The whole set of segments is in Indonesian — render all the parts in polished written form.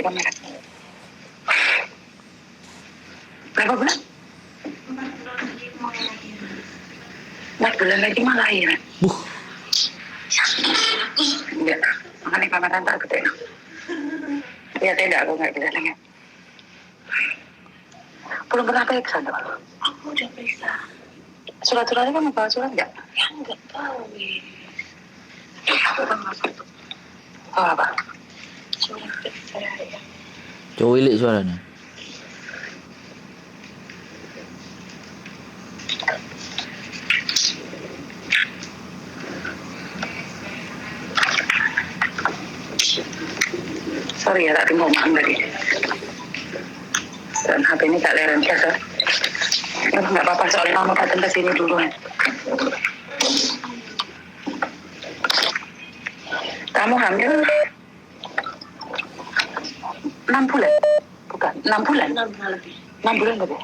balik kamera. Berapa bulan? 4 bulan lagi mah lahiran. Enggak, makanya kamera tak gede. Ya tidak, aku nggak bisa dengar. Belum pernah periksa dong? Aku udah periksa. Surat-suratnya kamu bawa surat nggak? Ya nggak tahu. Aku kan masuk. Oh apa? Surat periksa ya. Cuwilik suaranya. Sorry ya, tadi ngomong tadi. Dan HP ini tak leren biasa. Nggak apa-apa, soalnya mama datang ke sini dulu. Kamu hamil 6 bulan? Bukan, 6 bulan? 6 bulan lebih. 6 bulan lebih?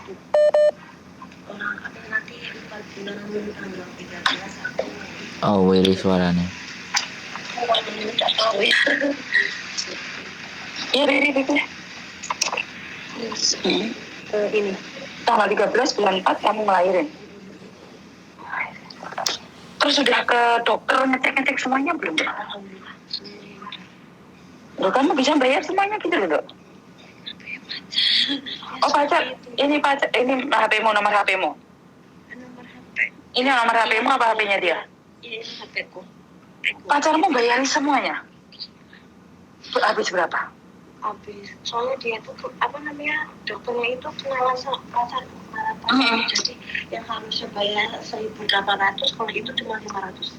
Orang nanti 4 bulan tanggal 13 Oh, wiri suaranya. Tidak tahu ya. Iya, Bebe. Ini tanggal 13 bulan 4 kamu ngelahirin. Terus sudah ke dokter ngecek semuanya belum? Loh, kamu bisa bayar semuanya gitu loh, Dok? Oh, pacar. Ini HP-mu, nomor HP-mu. Nomor HP. Ini nomor HP-mu apa HP-nya dia? Ini HP-ku. Pacarmu bayarin semuanya? Habis berapa? Habis. Soalnya dia tuh dokternya itu kenalan sama pacarku. Jadi yang harusnya bayar 1.800, kalau itu cuma 500.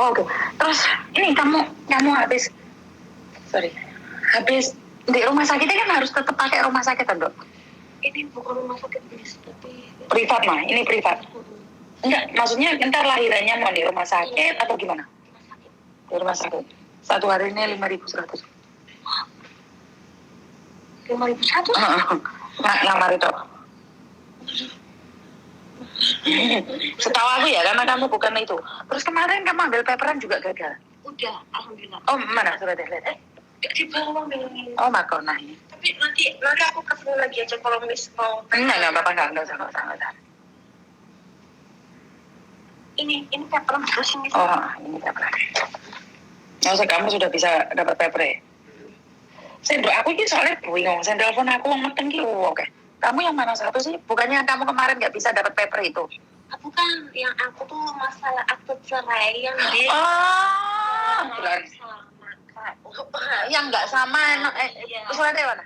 Oh, oke. Terus ini kamu habis di rumah sakitnya kan harus tetap pakai rumah sakit kan, Dok? Ini bukan rumah sakit bis, tapi privat mah. Ini privat. Enggak, maksudnya ntar lahirannya mau di rumah sakit atau gimana? Di rumah sakit. Satu hari ini 5.100. 5.100? Ngamar itu. Setahu aku ya, karena kamu bukan itu. Terus kemarin kamu ambil paperan juga gagal? Udah, alhamdulillah. Oh, mana suratnya? Lihat. Di bawah ini. Oh, makona ini. Tapi nanti aku kesini lagi aja kalau mau. Enggak apa-apa, enggak usah. Ini paperan terus ini. Oh, ini paperan. Maksud kamu sudah bisa dapat paper. Sendok aku ini soalnya bingung. Saya telepon aku ngeten ki oke. Kamu yang mana satu sih? Bukannya kamu kemarin nggak bisa dapat paper itu? Bukan, yang aku tuh masalah akte cerai yang di. Oh, yang nggak sama. Iya. Suratnya mana?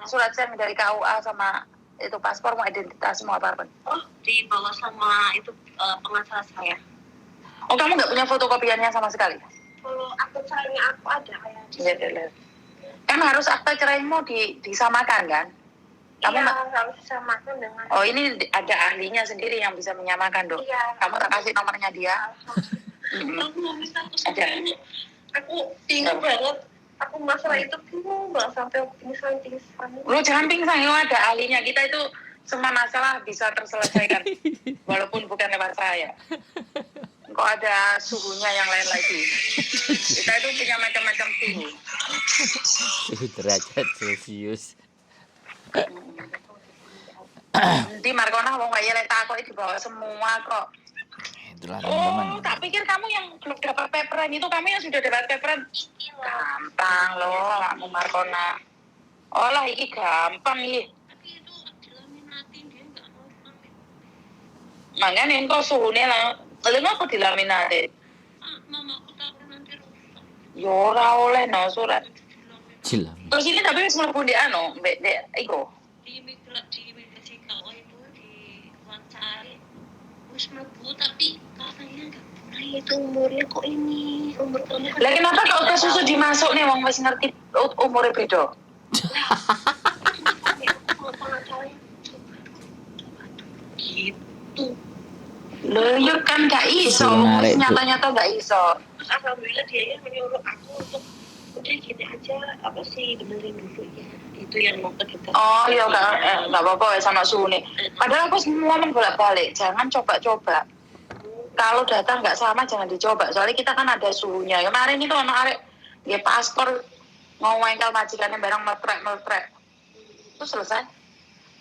Surat saya dari KUA sama itu paspor, mau identitas semua apa? Oh, dibawa sama itu pengacara saya. Oh, kamu nggak punya fotokopiannya sama sekali? Kalau akte cerainya aku ada kayak. Iya. Kan harus akte ceraimu disamakan kan? Kamu harus disamakan dengan. Oh, ini ada ahlinya sendiri yang bisa menyamakan, Dok. Iya. Kamu tak kasih nomornya dia? Aku nggak bisa. Ada. Aku bingung banget. Aku masalah itu bingung banget sampai pingsan. Lu jangan pingsan, ada ahlinya. Kita itu semua masalah bisa terselesaikan walaupun bukan lewat saya. Kok ada suhunya yang lain lagi. Kita itu punya macam-macam suhu. Derajat Celcius. Nanti Markona mau nggak ya letak kok di bawah semua kok. Itulah teman-teman. Oh, tak pikir kamu yang belum dapat paperan itu, kamu yang sudah dapat paperan. Gampang loh, kamu Markona. Oh lah, ini gampang nih. Tapi itu dilaminatin, dia nggak mau lamin. Makanya kok suhunya lah. Lalu aku dilaminatin. Mama aku takut nanti rusak. Yora oleh no surat. Cilam. Terus ini tapi mlebu di dek iku. Di imigrasi KO itu di wawancara. Wis mlebu tapi katanya enggak pernah itu umurnya kok ini. Umur kamu kan. Lah kenapa kok ke susu dimasuk nih wong wis ngerti umure beda? Gitu. Loh, ya kan gak iso. Nyata-nyata gak iso. Terus alhamdulillah dia yang menyuruh aku untuk udah gini aja, apa sih, benerin dulu ya. Itu yang mau kita. Oh iya, gak apa-apa ya sama suhu nih. Padahal aku semua bolak-balik. Jangan coba-coba. Kalau data gak sama, jangan dicoba. Soalnya kita kan ada suhunya. Kemarin itu anak arek, dia paspor ngomongin majikannya barang meletrek. Terus selesai.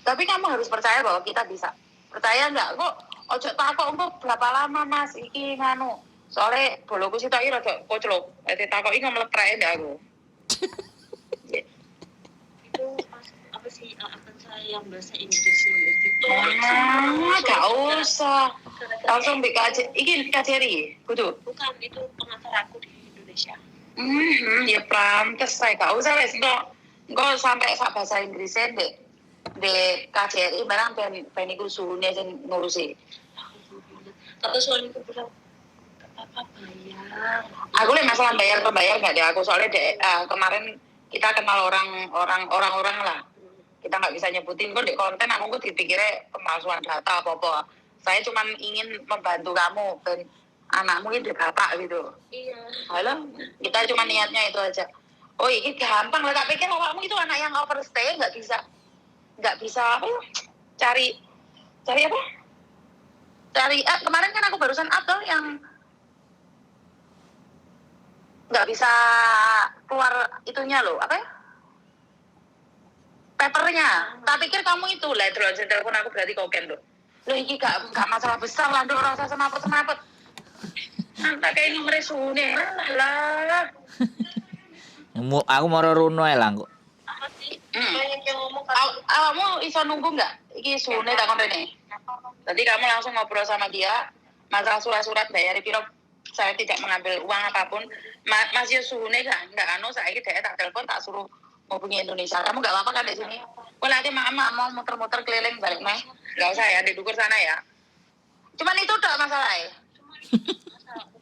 Tapi kamu harus percaya bahwa kita bisa. Percaya nggak? Kok ojo takok kok berapa lama Mas iki nganu. Soalnya boloku sih tak kira rada koclok. Takok iki meletrek ndak aku. Itu apa sih akan saya yang bahasa Inggris itu Gak usah langsung BKJ iki KJRI kudu bukan itu pengacara aku di Indonesia. Ya pantes saya gak usah wes kok sampai sak bahasa Inggrisnya di KJRI barang ben iku suhune sing ngurusi. Tapi soalnya aku bilang apa bayar. Aku lihat masalah bayar nggak deh aku soalnya kemarin kita kenal orang lah. Kita nggak bisa nyebutin kok di konten aku dipikirnya pemalsuan data apa. Saya cuma ingin membantu kamu dan anakmu ini bapak gitu. Iya. Halo, kita cuma niatnya itu aja. Oh ini gampang lah, tak pikir awakmu itu anak yang overstay nggak bisa apa ya? Cari apa? Cari kemarin kan aku barusan up tuh yang nggak bisa keluar itunya loh apa ya? Papernya. Tak pikir kamu itu lah terus telepon aku berarti koken loh. Loh ini gak masalah besar lah, nduk ora usah semaput. Tak kayak nomor sune lah. Aku mau runo ya lah kok. Apa sih? Banyak yang ngomong Awakmu iso nunggu nggak? Iki sune tak kon rene. Jadi kamu langsung ngobrol sama dia masalah surat-surat bayar piro. Saya tidak mengambil uang apapun. Mas Yusune nggak saya tak telepon tak suruh hubungi Indonesia. Kamu nggak apa-apa kan di sini? Kalau nanti mama mau muter-muter keliling balik mah, nggak usah ya di dukur sana ya. Cuman itu udah masalah ya.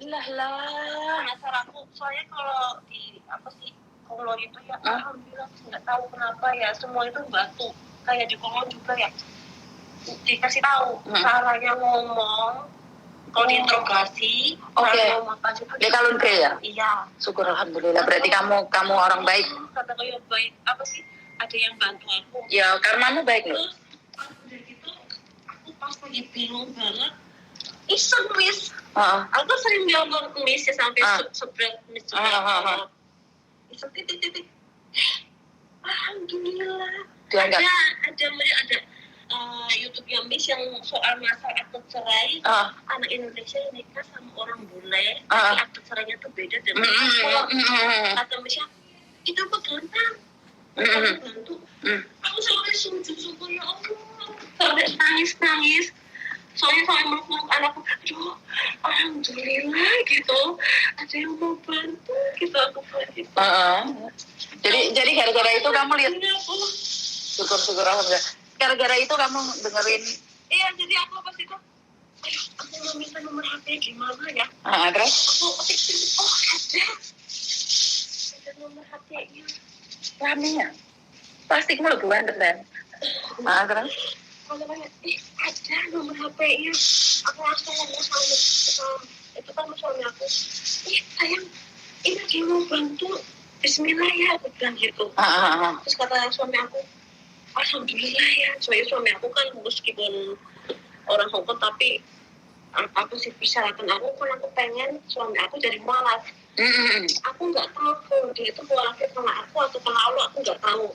lah aku soalnya kalau di apa sih Kolon itu ya alhamdulillah nggak tahu kenapa ya semua itu batu kayak di Kolon juga ya dikasih tahu caranya ngomong kalau diinterogasi Oke. Dia kalun ke ya? Iya. Syukur alhamdulillah. Berarti kamu orang baik. Kata kayak baik apa sih? Ada yang bantu aku. Ya karmamu baik loh. Terus dari itu aku pas lagi bingung banget. Iseng Miss. Aku sering bilang Miss ya sampai seberat Miss juga. Iseng titik. Alhamdulillah. Ada YouTube yang Miss yang soal masalah akte cerai anak Indonesia yang nikah sama orang bule tapi akte cerainya tuh beda dengan kata Miss itu apa gampang bantu aku sampai sujud ya Allah sampai nangis soalnya meluk anakku aduh alhamdulillah gitu ada yang mau bantu gitu aku gitu. Jadi gara-gara itu kamu lihat syukur alhamdulillah. Gara-gara itu kamu dengerin. Iya, jadi aku pas itu aku mau minta nomor HP gimana ya? Terus? Ada nomor HP-nya. Raminya? Plastik mulu bukan bener. Terus? Kalau banyak, ada nomor HP-nya. Aku langsung ngomong sama itu kan suami aku. Sayang, ini dia mau bantu. Bismillah ya, aku bilang gitu. Terus kata suami aku, alhamdulillah ya, soalnya suami aku kan meskipun orang Hongkong tapi aku sih persyaratan aku kan aku pengen suami aku jadi mualaf. Aku nggak tahu kalau dia itu mualafnya kena aku atau kena Allah, aku nggak tahu.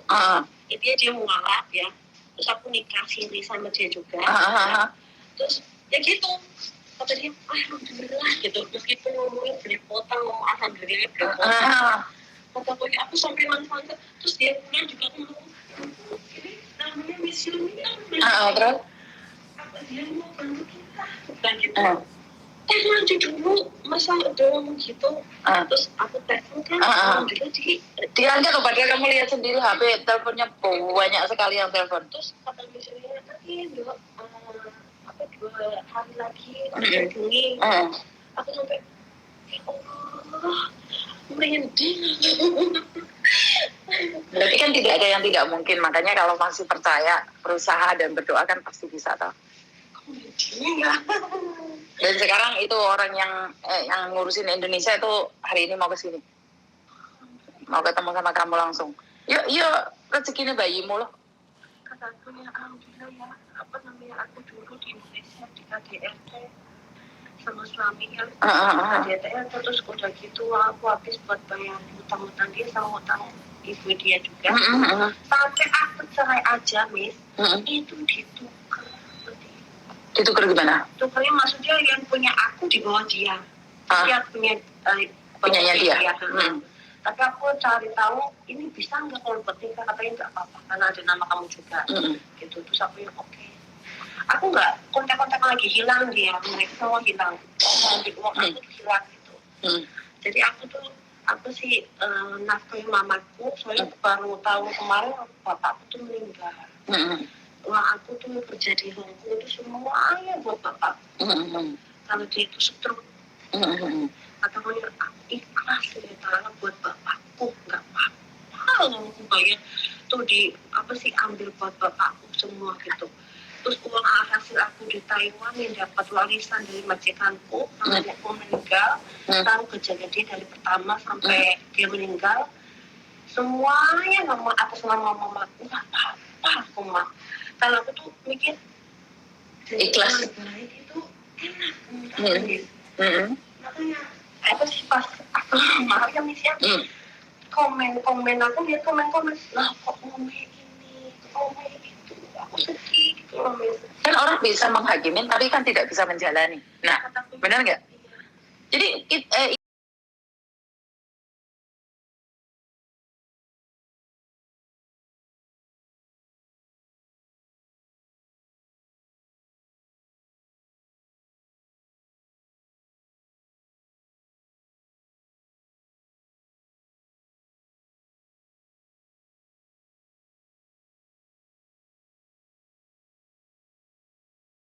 Intinya dia mualaf ya. Terus aku nikah siri sama dia juga. Terus ya gitu. Kata dia, alhamdulillah gitu. Meskipun ngomongin belepotan, ngomong alhamdulillah belepotan. Kata aku sampai nangis. Terus dia pulang juga ngomong, ini namanya misioni Terus? Apa dia mau bantu kita? Bukan gitu. Lanjut dulu, masa udah ngomong gitu. Terus aku telepon kan, alhamdulillah diangkat loh, padahal kamu lihat sendiri HP teleponnya banyak sekali yang telepon. Terus kata misioninya tadi 2 hari lagi aku hubungi. Aku sampai ya Allah merinding. Berarti kan tidak ada yang tidak mungkin, makanya kalau masih percaya, berusaha dan berdoa kan pasti bisa toh. Dan sekarang itu orang yang ngurusin Indonesia itu hari ini mau ke sini, mau ketemu sama kamu langsung. Yuk rezekinya bayimu loh. Kata aku ya alhamdulillah ya, apa namanya aku dulu di Indonesia di KDRT sama suaminya KDRT terus udah gitu aku habis buat bayar hutang-hutang dia sama hutang ibu dia juga. Sampai aku cerai aja, Miss. Itu ditukar. Ditukar gimana? Tukarnya maksudnya yang punya aku di bawah dia. Dia punya punyanya dia. Tapi aku cari tahu ini bisa nggak kalau bertingkah, katanya nggak apa-apa karena ada nama kamu juga. Gitu. Terus aku yang oke. Aku nggak kontak-kontak lagi, hilang dia, mereka semua hilang. Di uang aku hilang gitu. Jadi aku sih nafkahi mamaku, soalnya baru tahu kemarin bapakku tuh meninggal. Uang aku tuh kerja di Hongkong itu semuanya buat bapak. Kalau dia itu stroke, katanya aku ikhlas ternyata buat bapakku, nggak apa-apa. Aku bayar tuh ambil buat bapakku semua gitu. Terus uang hasil aku di Taiwan yang dapat warisan dari majikanku sampai aku meninggal, tahu kejadian dia dari pertama sampai dia meninggal, semuanya atas nama mamaku, nggak apa-apa aku mah. Kalau aku tuh mikir ikhlas itu enak. Makanya apa sih pas aku marah ya Miss ya, komen aku lihat komen lah kok komen ini komen itu, aku sedih gitu loh Miss. Kan orang bisa menghakimin tapi kan tidak bisa menjalani. Nah, benar nggak? Jadi